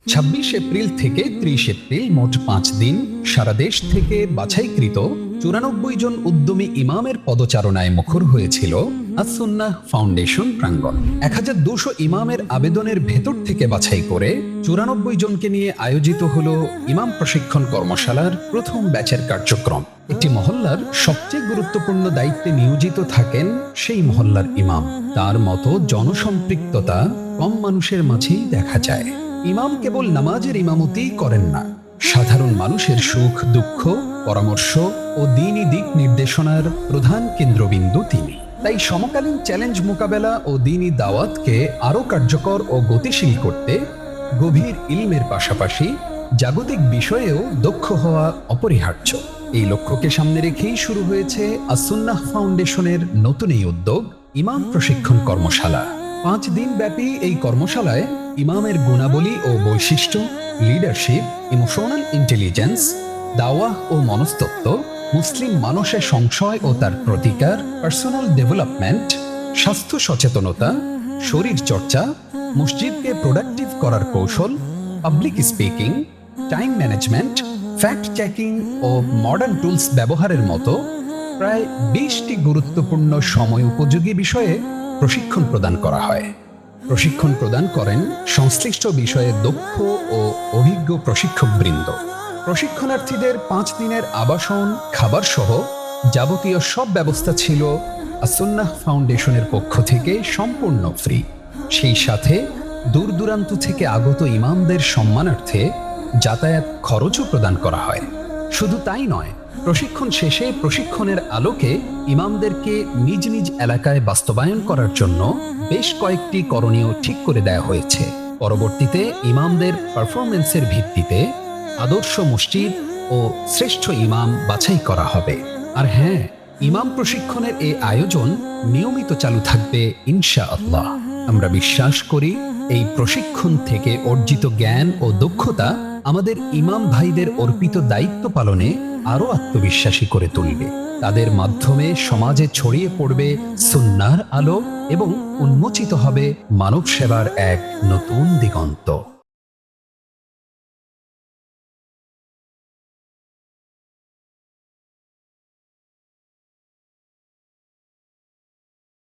২৬ April থেকে ৩০ April মোট ৫ দিন সারা দেশ থেকে বাছাইকৃত ৯৪ জন উদ্যমী ইমামের পদচারণায় মুখর হয়েছিল আস-সুন্নাহ ফাউন্ডেশন প্রাঙ্গণ। ১২০০ ইমামের আবেদনের ভেতর থেকে বাছাই করে ৯৪ জনকে নিয়ে আয়োজিত হলো ইমাম প্রশিক্ষণ কর্মশালার প্রথম ব্যাচের কার্যক্রম। একটি মহল্লার সবচেয়ে গুরুত্বপূর্ণ দায়িত্বে নিয়োজিত থাকেন সেই মহল্লার ইমাম। তার মতো জনসম্পৃক্ততা কম মানুষের মাঝেই দেখা যায়। ইমাম কেবল নামাজের ইমামতিই করেন না, সাধারণ মানুষের সুখ দুঃখ, পরামর্শ ও দ্বীনি দিক নির্দেশনার প্রধান কেন্দ্রবিন্দু তিনি। তাই সমকালীন চ্যালেঞ্জ মোকাবেলা ও দ্বীনি দাওয়াতকে আরও কার্যকর ও গতিশীল করতে গভীর ইলমের পাশাপাশি জাগতিক বিষয়েও দক্ষ হওয়া অপরিহার্য। এই লক্ষ্যকে সামনে রেখেই শুরু হয়েছে আস-সুন্নাহ ফাউন্ডেশনের নতুন এই উদ্যোগ ইমাম প্রশিক্ষণ কর্মশালা। ৫ দিন ব্যাপী এই কর্মশালায় ইমামের গুণাবলী ও বৈশিষ্ট্য, লিডারশিপ, ইমোশনাল ইন্টেলিজেন্স, দাওয়াহ ও মনস্তত্ত্ব, মুসলিম মানুষের সংশয় ও তার প্রতিকার, পার্সোনাল ডেভেলপমেন্ট, স্বাস্থ্য সচেতনতা, শরীর চর্চা, মসজিদকে প্রোডাক্টিভ করার কৌশল, public speaking, time management, fact checking ও মডার্ন টুলস ব্যবহারের মতো প্রায় ২০টি গুরুত্বপূর্ণ সময় উপযোগী বিষয়ে প্রশিক্ষণ প্রদান করা হয়। প্রশিক্ষণ প্রদান করেন সংশ্লিষ্ট বিষয়ে দক্ষ ও অভিজ্ঞ প্রশিক্ষকবৃন্দ। প্রশিক্ষণার্থীদের ৫ দিনের আবাসন, খাবার সহ যাবতীয় সব ব্যবস্থা ছিল আস-সুন্নাহ ফাউন্ডেশনের পক্ষ থেকে সম্পূর্ণ ফ্রি। সেই সাথে দূর দূরান্ত থেকে আগত ইমামদের সম্মানার্থে যাতায়াত খরচও প্রদান করা হয়। শুধু তাই নয়, প্রশিক্ষণ শেষে প্রশিক্ষণের আলোকে ইমামদেরকে নিজ নিজ এলাকায় বাস্তবায়ন করার জন্য বেশ কয়েকটি করণীয় ঠিক করে দেওয়া হয়েছে। পরবর্তীতে ইমামদের পারফরমেন্সের ভিত্তিতে আদর্শ মসজিদ ও শ্রেষ্ঠ ইমাম বাছাই করা হবে। আর হ্যাঁ, ইমাম প্রশিক্ষণের এই আয়োজন নিয়মিত চালু থাকবে ইনশাআল্লাহ। আমরা বিশ্বাস করি এই প্রশিক্ষণ থেকে অর্জিত জ্ঞান ও দক্ষতা আমাদের ইমাম ভাইদের অর্পিত দায়িত্ব পালনে আরো আত্মবিশ্বাসী করে তুলবে। তাদের মাধ্যমে সমাজে ছড়িয়ে পড়বে সুন্নাহর আলো এবং উন্মোচিত হবে মানব সেবার এক নতুন দিগন্ত।